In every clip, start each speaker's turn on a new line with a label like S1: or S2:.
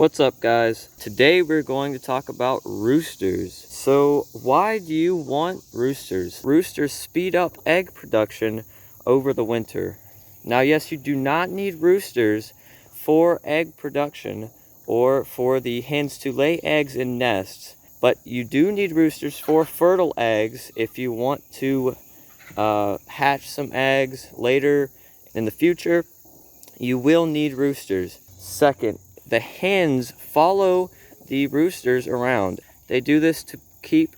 S1: What's up, guys? Today we're going to talk about roosters. So why do you want roosters? Roosters speed up egg production over the winter. Now, yes, you do not need roosters for egg production or for the hens to lay eggs in nests, but you do need roosters for fertile eggs if you want to hatch some eggs later in the future. You will need roosters. Second, the hens follow the roosters around. They do this to keep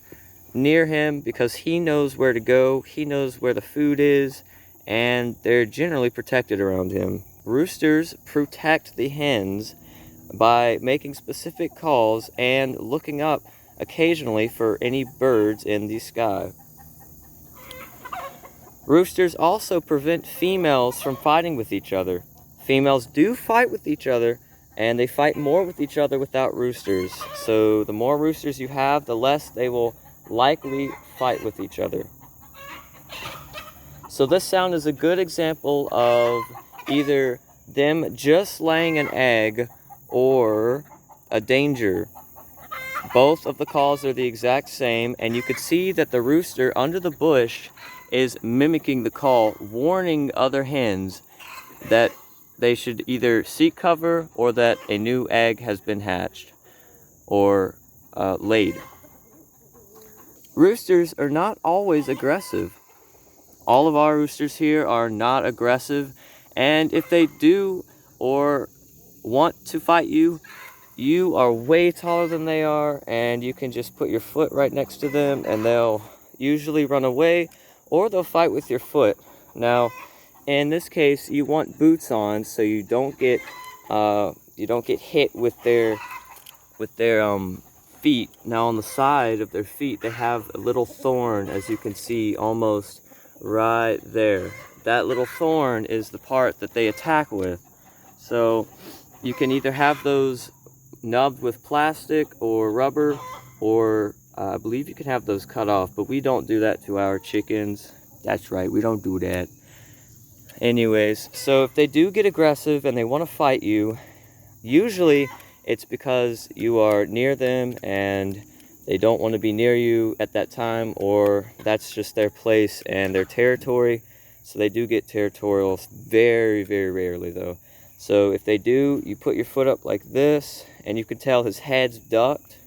S1: near him because he knows where to go, he knows where the food is, and they're generally protected around him. Roosters protect the hens by making specific calls and looking up occasionally for any birds in the sky. Roosters also prevent females from fighting with each other. Females do fight with each other, and they fight more with each other without roosters. So the more roosters you have, the less they will likely fight with each other. So this sound is a good example of either them just laying an egg or a danger. Both of the calls are the exact same, and you could see that the rooster under the bush is mimicking the call, warning other hens that they should either seek cover or that a new egg has been hatched or laid. Roosters are not always aggressive. All of our roosters here are not aggressive, and if they do or want to fight you, you are way taller than they are, and you can just put your foot right next to them and they'll usually run away or they'll fight with your foot. Now, in this case, you want boots on so you don't get hit with their feet. Now, on the side of their feet, they have a little thorn, as you can see, almost right there. That little thorn is the part that they attack with. So you can either have those nubbed with plastic or rubber, or I believe you can have those cut off, but we don't do that to our chickens. That's right, we don't do that. Anyways, so if they do get aggressive and they want to fight you, usually it's because you are near them and they don't want to be near you at that time, or that's just their place and their territory. So they do get territorial very, very rarely though. So if they do, you put your foot up like this, and you can tell his head's ducked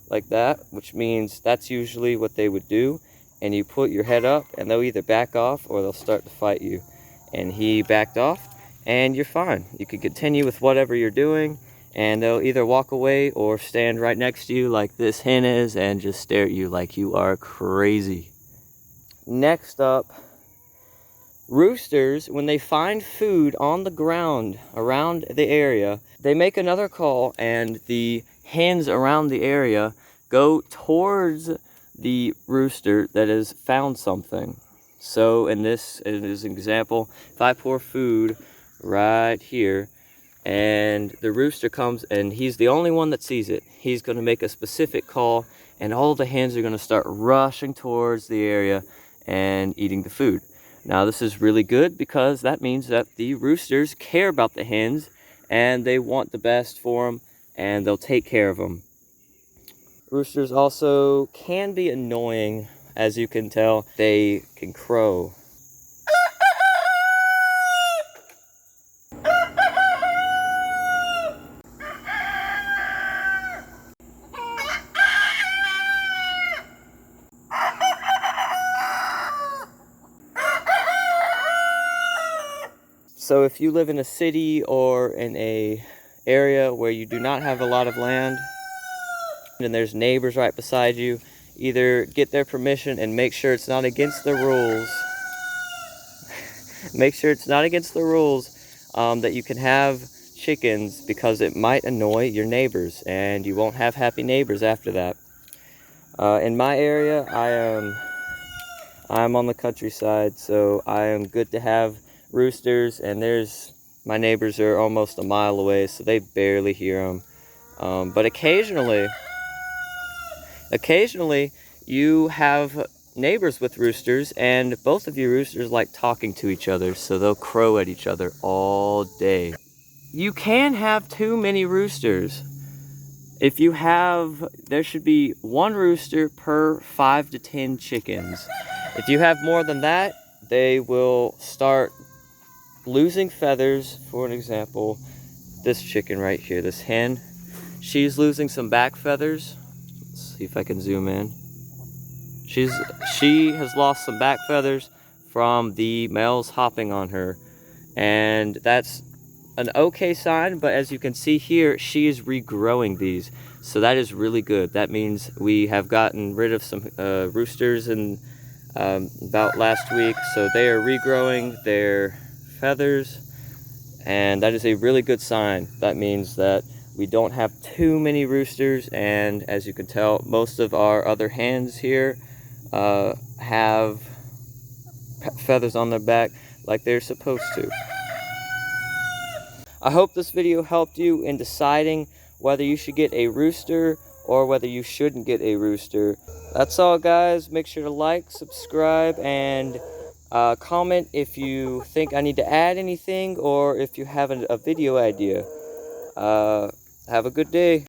S1: like that, which means that's usually what they would do. And you put your head up and they'll either back off or they'll start to fight you. And he backed off and you're fine. You can continue with whatever you're doing, and they'll either walk away or stand right next to you like this hen is and just stare at you like you are crazy. Next up, roosters, when they find food on the ground around the area, they make another call, and the hens around the area go towards the rooster that has found something. So in this is an example. If I pour food right here and the rooster comes and he's the only one that sees it, he's going to make a specific call, and all the hens are going to start rushing towards the area and eating the food. Now, this is really good because that means that the roosters care about the hens and they want the best for them, and they'll take care of them. Roosters also can be annoying. As you can tell, they can crow. So if you live in a city or in a area where you do not have a lot of land and there's neighbors right beside you, either get their permission and make sure it's not against the rules. Make sure it's not against the rules that you can have chickens, because it might annoy your neighbors and you won't have happy neighbors after that. In my area, I'm on the countryside, so I am good to have roosters, and my neighbors are almost a mile away, so they barely hear them. But occasionally you have neighbors with roosters, and both of you roosters like talking to each other, so they'll crow at each other all day. You can have too many roosters. If you have, there should be 1 rooster per 5 to 10 chickens. If you have more than that, they will start losing feathers. For an example, this chicken right here, this hen, she's losing some back feathers. Let's see if I can zoom in. She has lost some back feathers from the males hopping on her, and that's an okay sign. But as you can see here, she is regrowing these, so that is really good. That means we have gotten rid of some roosters in about last week, so they are regrowing their feathers, and that is a really good sign. That means that we don't have too many roosters, and as you can tell, most of our other hens here have feathers on their back like they're supposed to. I hope this video helped you in deciding whether you should get a rooster or whether you shouldn't get a rooster. That's all, guys. Make sure to like, subscribe, and comment if you think I need to add anything or if you have a video idea. Have a good day.